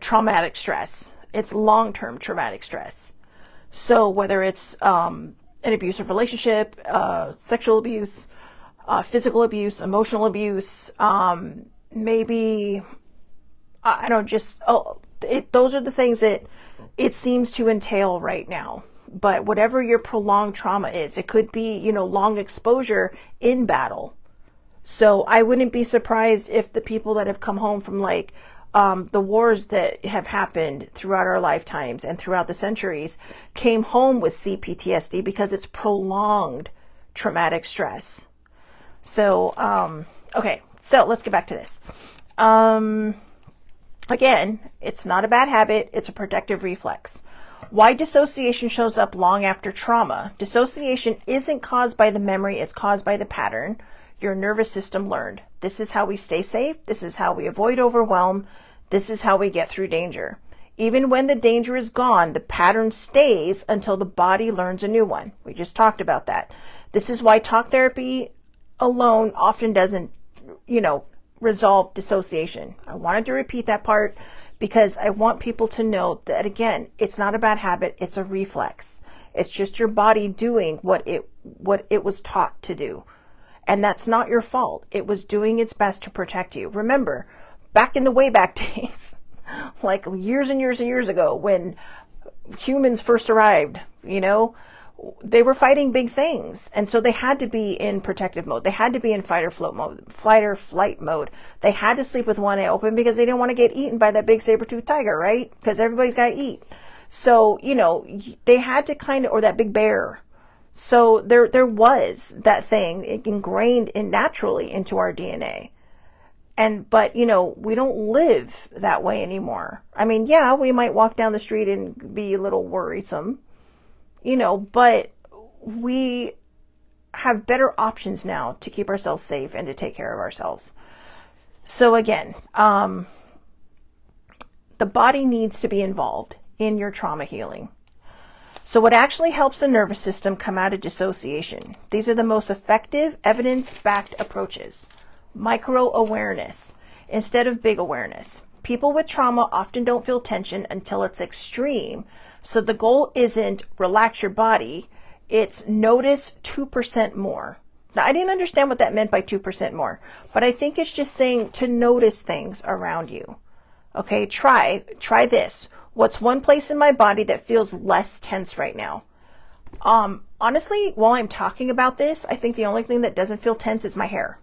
Speaker 1: traumatic stress. It's long-term traumatic stress. So whether it's an abusive relationship, sexual abuse, physical abuse, emotional abuse, maybe, those are the things that it seems to entail right now. But whatever your prolonged trauma is, it could be, long exposure in battle. So I wouldn't be surprised if the people that have come home from the wars that have happened throughout our lifetimes and throughout the centuries came home with CPTSD because it's prolonged traumatic stress. So, okay, so let's get back to this. Again, it's not a bad habit. It's a protective reflex. Why dissociation shows up long after trauma. Dissociation isn't caused by the memory. It's caused by the pattern your nervous system learned. This is how we stay safe. This is how we avoid overwhelm. This is how we get through danger. Even when the danger is gone, the pattern stays until the body learns a new one. We just talked about that. This is why talk therapy alone often doesn't, resolve dissociation. I wanted to repeat that part because I want people to know that, again, it's not a bad habit. It's a reflex. It's just your body doing what it was taught to do. And that's not your fault. It was doing its best to protect you. Remember, back in the way back days, like years and years and years ago, when humans first arrived, they were fighting big things. And so they had to be in protective mode. They had to be in fight or flight mode. They had to sleep with one eye open because they didn't want to get eaten by that big saber-toothed tiger, right? Because everybody's got to eat. So, they had to or that big bear. So there was that thing ingrained naturally into our DNA. But we don't live that way anymore. I mean, yeah, we might walk down the street and be a little worrisome, but we have better options now to keep ourselves safe and to take care of ourselves. So again, the body needs to be involved in your trauma healing. So what actually helps the nervous system come out of dissociation? These are the most effective evidence-backed approaches. Micro-awareness instead of big awareness. People with trauma often don't feel tension until it's extreme. So the goal isn't relax your body, it's notice 2% more. Now, I didn't understand what that meant by 2% more, but I think it's just saying to notice things around you. Okay, try this. What's one place in my body that feels less tense right now? Honestly, while I'm talking about this, I think the only thing that doesn't feel tense is my hair.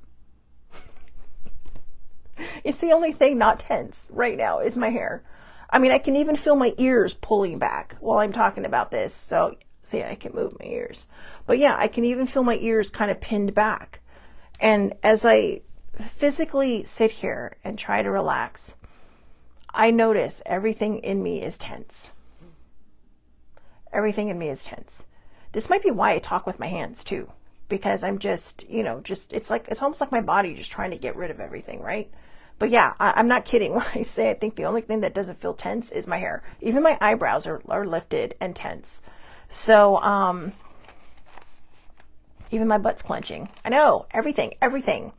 Speaker 1: It's the only thing not tense right now is my hair. I mean, I can even feel my ears pulling back while I'm talking about this. So, see, I can move my ears. But yeah, I can even feel my ears kind of pinned back. And as I physically sit here and try to relax, I notice everything in me is tense. Everything in me is tense. This might be why I talk with my hands too, because I'm just, it's almost like my body just trying to get rid of everything, right? But yeah, I'm not kidding when I say I think the only thing that doesn't feel tense is my hair. Even my eyebrows are lifted and tense. So, even my butt's clenching. I know, everything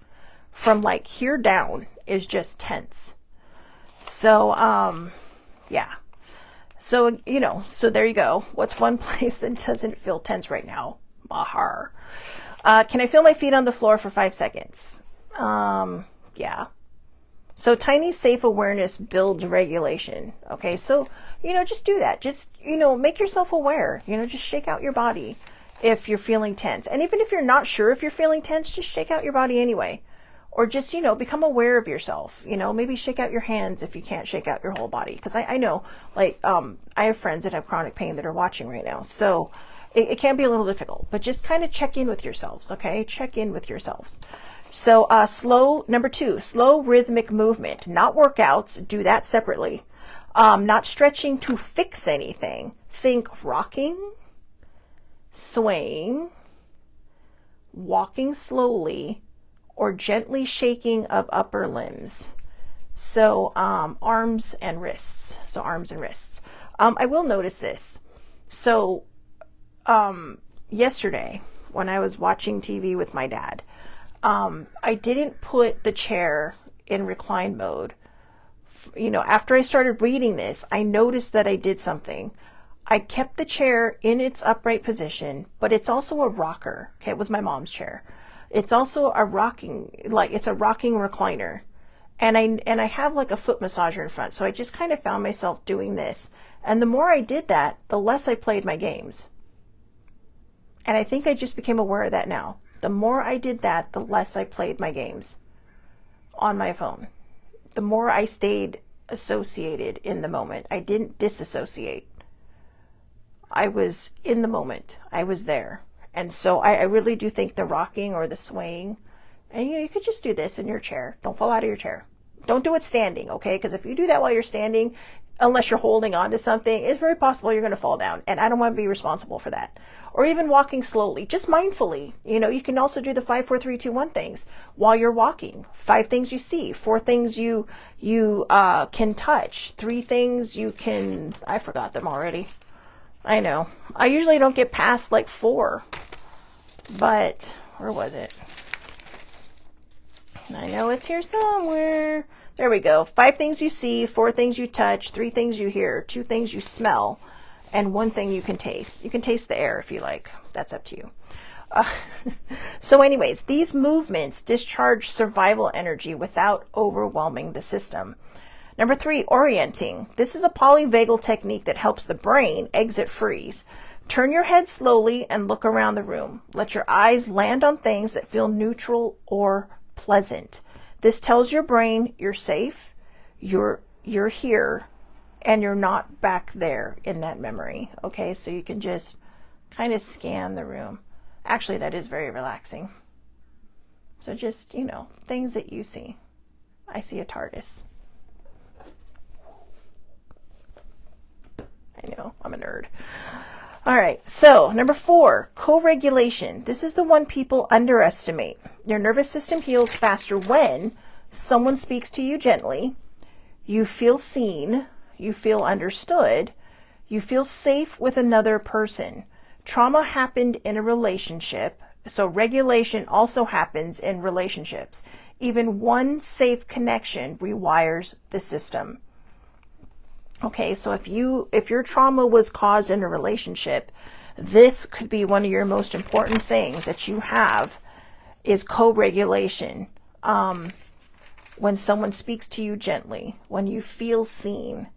Speaker 1: from like here down is just tense. So, yeah. So, so there you go. What's one place that doesn't feel tense right now? Mahar. Can I feel my feet on the floor for 5 seconds? Yeah. So tiny safe awareness builds regulation. Okay. So, just do that. Just, make yourself aware, just shake out your body if you're feeling tense. And even if you're not sure if you're feeling tense, just shake out your body anyway. Or just, become aware of yourself, maybe shake out your hands if you can't shake out your whole body. Because I know, like, I have friends that have chronic pain that are watching right now. So it can be a little difficult, but just kind of check in with yourselves, okay? Check in with yourselves. So number 2, slow rhythmic movement, not workouts, do that separately. Not stretching to fix anything. Think rocking, swaying, walking slowly, or gently shaking of upper limbs. So arms and wrists. I will notice this. So yesterday when I was watching TV with my dad, I didn't put the chair in recline mode. After I started reading this, I noticed that I did something. I kept the chair in its upright position, but it's also a rocker. Okay, it was my mom's chair. It's also a rocking recliner. And I have like a foot massager in front. So I just kind of found myself doing this. And the more I did that, the less I played my games. And I think I just became aware of that now. The more I did that, the less I played my games on my phone. The more I stayed associated in the moment. I didn't disassociate. I was in the moment. I was there. And so I really do think the rocking or the swaying, and you could just do this in your chair. Don't fall out of your chair. Don't do it standing, okay? Because if you do that while you're standing, unless you're holding on to something, it's very possible you're going to fall down. And I don't want to be responsible for that. Or even walking slowly, just mindfully. You can also do the 5, 4, 3, 2, 1 things while you're walking. 5 things you see, 4 things you can touch, 3 things you can, I forgot them already. I know. I usually don't get past like 4. But where was it? I know it's here somewhere. There we go. 5 things you see, 4 things you touch, 3 things you hear, 2 things you smell, and 1 thing you can taste. You can taste the air if you like. That's up to you. So anyways, these movements discharge survival energy without overwhelming the system. Number 3, orienting. This is a polyvagal technique that helps the brain exit freeze. Turn your head slowly and look around the room. Let your eyes land on things that feel neutral or pleasant. This tells your brain you're safe, you're here, and you're not back there in that memory. Okay, so you can just kind of scan the room. Actually, that is very relaxing. So just, things that you see. I see a TARDIS. I know, I'm a nerd. All right, so number 4, co-regulation. This is the one people underestimate. Your nervous system heals faster when someone speaks to you gently, you feel seen, you feel understood, you feel safe with another person. Trauma happened in a relationship, so regulation also happens in relationships. Even one safe connection rewires the system. Okay, so if your trauma was caused in a relationship, this could be one of your most important things that you have is co-regulation. When someone speaks to you gently, when you feel seen,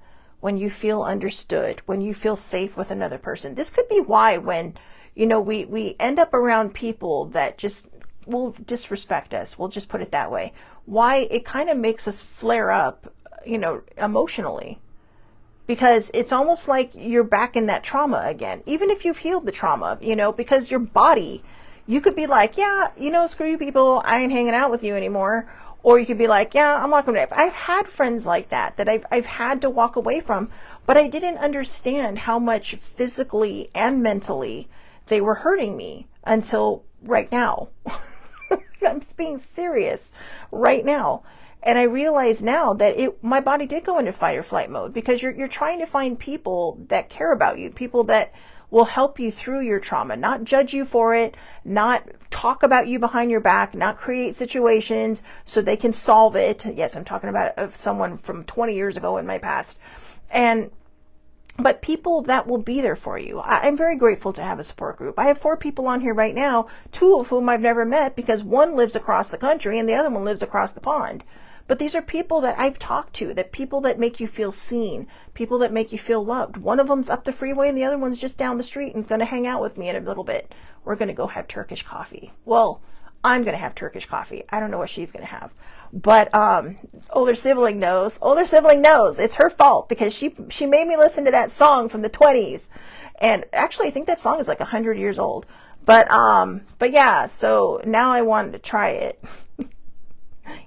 Speaker 1: when you feel understood, when you feel safe with another person. This could be why when, we end up around people that just will disrespect us. We'll just put it that way. Why it kind of makes us flare up, emotionally. Because it's almost like you're back in that trauma again, even if you've healed the trauma, because your body, you could be like, yeah, screw you people, I ain't hanging out with you anymore. Or you could be like, yeah, I'm walking away. I've had friends like that I've had to walk away from, but I didn't understand how much physically and mentally they were hurting me until right now. I'm being serious right now. And I realize now that my body did go into fight or flight mode because you're trying to find people that care about you, people that will help you through your trauma, not judge you for it, not talk about you behind your back, not create situations so they can solve it. Yes, I'm talking about someone from 20 years ago in my past. And but people that will be there for you. I'm very grateful to have a support group. I have 4 people on here right now, 2 of whom I've never met because one lives across the country and the other one lives across the pond. But these are people that I've talked to, that people that make you feel seen, people that make you feel loved. One of them's up the freeway and the other one's just down the street and going to hang out with me in a little bit. We're going to go have Turkish coffee. Well, I'm going to have Turkish coffee. I don't know what she's going to have. But older sibling knows. Older sibling knows. It's her fault because she made me listen to that song from the 20s. And actually, I think that song is like 100 years old. But yeah, so now I wanted to try it.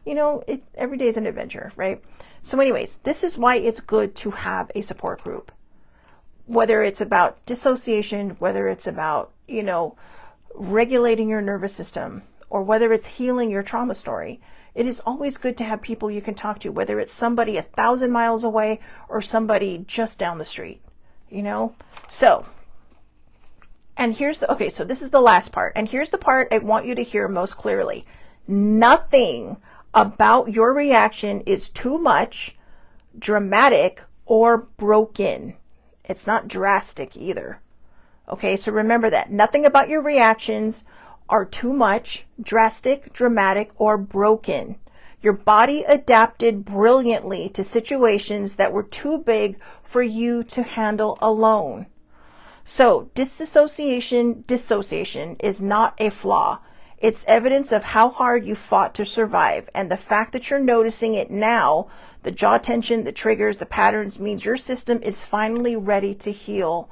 Speaker 1: You know, every day is an adventure, right? So anyways, this is why it's good to have a support group. Whether it's about dissociation, whether it's about, you know, regulating your nervous system, or whether it's healing your trauma story, it is always good to have people you can talk to, whether it's somebody 1,000 miles away or somebody just down the street, you know? So, and okay, so this is the last part. And here's the part I want you to hear most clearly. Nothing about your reaction is too much, dramatic, or broken. It's not drastic either. Okay, so remember that. Nothing about your reactions are too much, drastic, dramatic, or broken. Your body adapted brilliantly to situations that were too big for you to handle alone. So, dissociation is not a flaw. It's evidence of how hard you fought to survive, and the fact that you're noticing it now, the jaw tension, the triggers, the patterns, means your system is finally ready to heal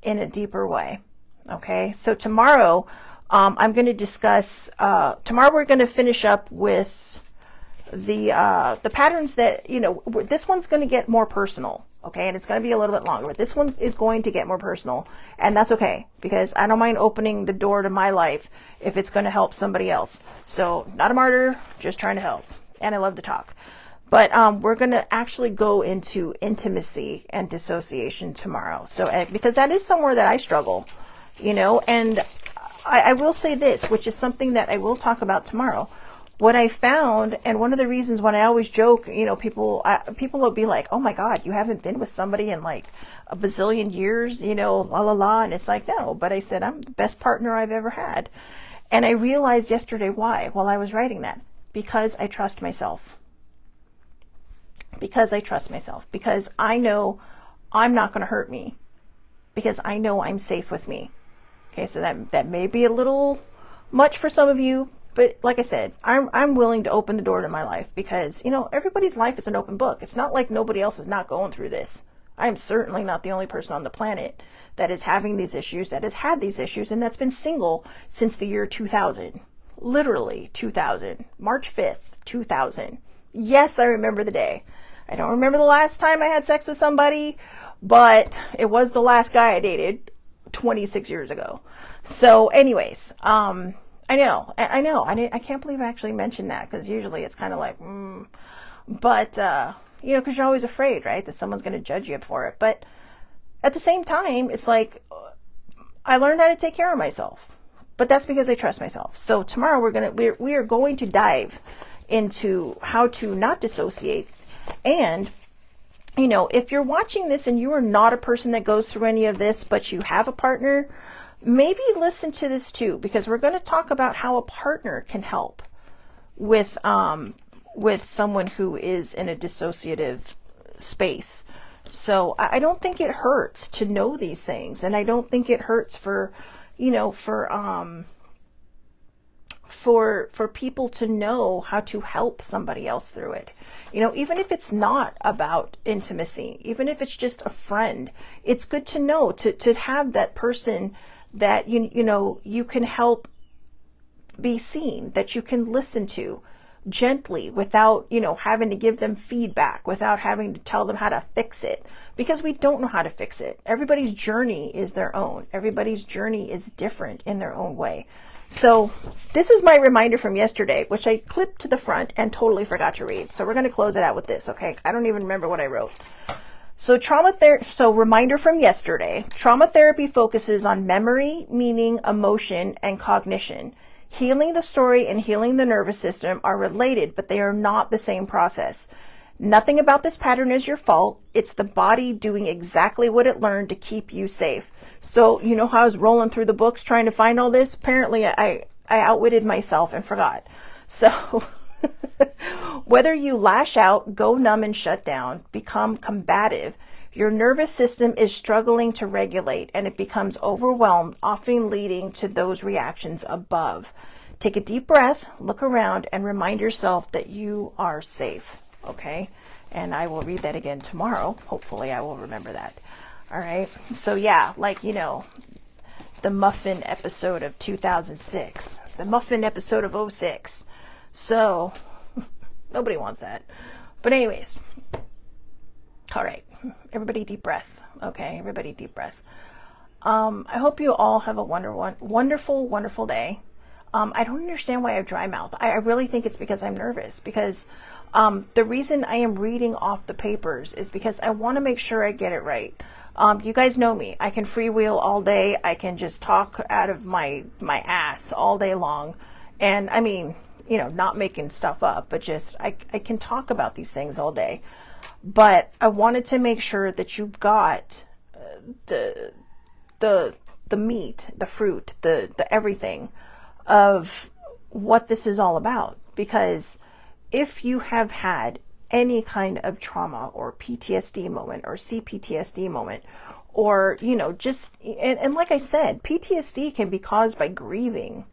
Speaker 1: in a deeper way. Okay, so tomorrow I'm going to discuss, tomorrow we're going to finish up with the patterns that, you know, this one's going to get more personal. Okay, and it's going to be a little bit longer, but this one is going to get more personal, and that's okay, because I don't mind opening the door to my life if it's going to help somebody else. So, not a martyr, just trying to help, and I love to talk. But we're going to actually go into intimacy and dissociation tomorrow. So, because that is somewhere that I struggle, you know, and I will say this, which is something that I will talk about tomorrow. What I found, and one of the reasons when I always joke, you know, people will be like, oh my God, you haven't been with somebody in like a bazillion years, you know, la la la. And it's like, no, but I said, I'm the best partner I've ever had. And I realized yesterday why, while I was writing that, because I trust myself. Because I trust myself, because I know I'm not going to hurt me, because I know I'm safe with me. Okay, so that may be a little much for some of you. But like I said, I'm willing to open the door to my life because, you know, everybody's life is an open book. It's not like nobody else is not going through this. I am certainly not the only person on the planet that is having these issues, that has had these issues, and that's been single since the year 2000. Literally 2000. March 5th, 2000. Yes, I remember the day. I don't remember the last time I had sex with somebody, but it was the last guy I dated 26 years ago. So anyways, I know. I can't believe I actually mentioned that because usually it's kind of like, but, you know, because you're always afraid, right, that someone's going to judge you for it. But at the same time, it's like, I learned how to take care of myself, but that's because I trust myself. So tomorrow we are going to dive into how to not dissociate. And, you know, if you're watching this and you are not a person that goes through any of this, but you have a partner, maybe listen to this too, because we're going to talk about how a partner can help with someone who is in a dissociative space. So I don't think it hurts to know these things, and I don't think it hurts for, you know, for people to know how to help somebody else through it. You know, even if it's not about intimacy, even if it's just a friend, it's good to know to have that person that you know you can help be seen, that you can listen to gently without, you know, having to give them feedback, without having to tell them how to fix it, because we don't know how to fix it. Everybody's journey is their own. Everybody's journey is different in their own way. So this is my reminder from yesterday, which I clipped to the front and totally forgot to read. So we're going to close it out with this. Okay. I don't even remember what I wrote. So reminder from yesterday, trauma therapy focuses on memory, meaning, emotion, and cognition. Healing the story and healing the nervous system are related, but they are not the same process. Nothing about this pattern is your fault. It's the body doing exactly what it learned to keep you safe. So, you know how I was rolling through the books trying to find all this? Apparently, I outwitted myself and forgot. So, whether you lash out, go numb and shut down, become combative, your nervous system is struggling to regulate and it becomes overwhelmed, often leading to those reactions above. Take a deep breath, look around, and remind yourself that you are safe. Okay? And I will read that again tomorrow. Hopefully I will remember that. All right? So yeah, like, you know, the muffin episode of 2006, the muffin episode of '06. So nobody wants that. But anyways, all right, everybody deep breath. Okay, everybody deep breath. I hope you all have a wonderful day. I don't understand why I have dry mouth. I really think it's because I'm nervous, because the reason I am reading off the papers is because I want to make sure I get it right. You guys know me. I can freewheel all day. I can just talk out of my ass all day long. And I mean, you know, not making stuff up, but just I can talk about these things all day. But I wanted to make sure that you got the meat, the fruit, the everything of what this is all about. Because if you have had any kind of trauma or PTSD moment or CPTSD moment, or, you know, just, and like I said, PTSD can be caused by grieving.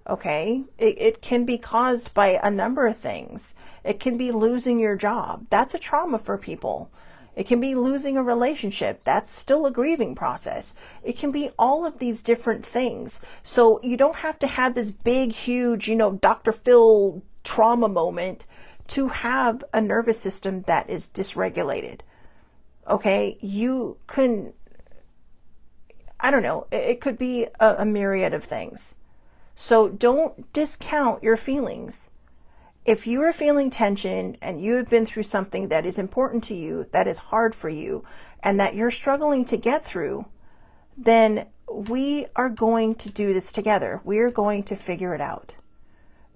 Speaker 1: Okay. It can be caused by a number of things. It can be losing your job. That's a trauma for people. It can be losing a relationship. That's still a grieving process. It can be all of these different things. So you don't have to have this big, huge, you know, Dr. Phil trauma moment to have a nervous system that is dysregulated. Okay. You can, I don't know, it could be a myriad of things. So don't discount your feelings. If you are feeling tension and you have been through something that is important to you, that is hard for you, and that you're struggling to get through, then we are going to do this together. We are going to figure it out.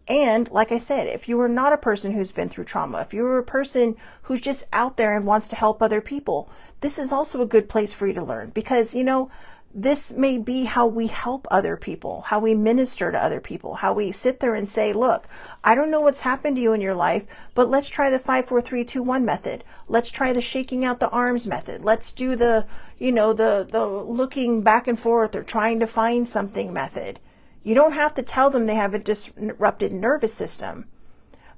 Speaker 1: And like I said, if you are not a person who's been through trauma, if you're a person who's just out there and wants to help other people, this is also a good place for you to learn, because, you know, this may be how we help other people, how we minister to other people, how we sit there and say, look, I don't know what's happened to you in your life, but let's try the 5, 4, 3, 2, 1 method. Let's try the shaking out the arms method. Let's do the, you know, the looking back and forth or trying to find something method. You don't have to tell them they have a disrupted nervous system,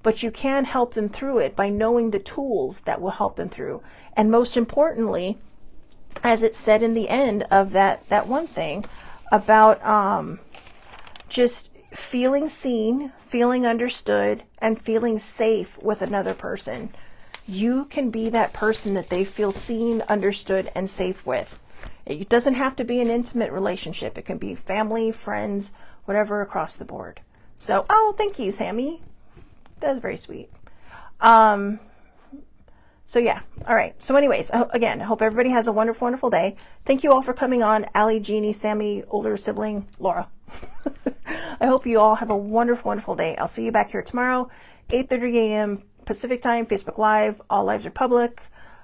Speaker 1: but you can help them through it by knowing the tools that will help them through. And most importantly, as it said in the end of that one thing about just feeling seen, feeling understood, and feeling safe with another person. You can be that person that they feel seen, understood, and safe with. It doesn't have to be an intimate relationship. It can be family, friends, whatever, across the board. So, oh, thank you, Sammy. That's very sweet. So yeah. All right. So anyways, again, I hope everybody has a wonderful day. Thank you all for coming on. Allie, Jeannie, Sammy, older sibling, Laura. I hope you all have a wonderful day. I'll see you back here tomorrow, 8:30 a.m. Pacific time, Facebook Live. All lives are public.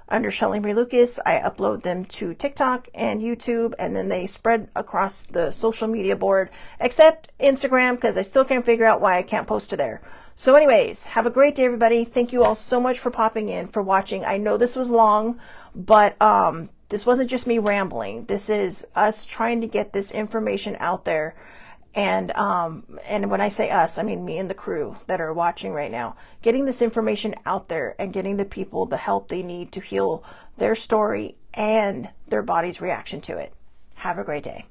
Speaker 1: Under Shelly Marie Lucas, I upload them to TikTok and YouTube, and then they spread across the social media board, except Instagram, because I still can't figure out why I can't post to there. So anyways, have a great day, everybody. Thank you all so much for popping in, for watching. I know this was long, but this wasn't just me rambling. This is us trying to get this information out there. And when I say us, I mean me and the crew that are watching right now, getting this information out there and getting the people the help they need to heal their story and their body's reaction to it. Have a great day.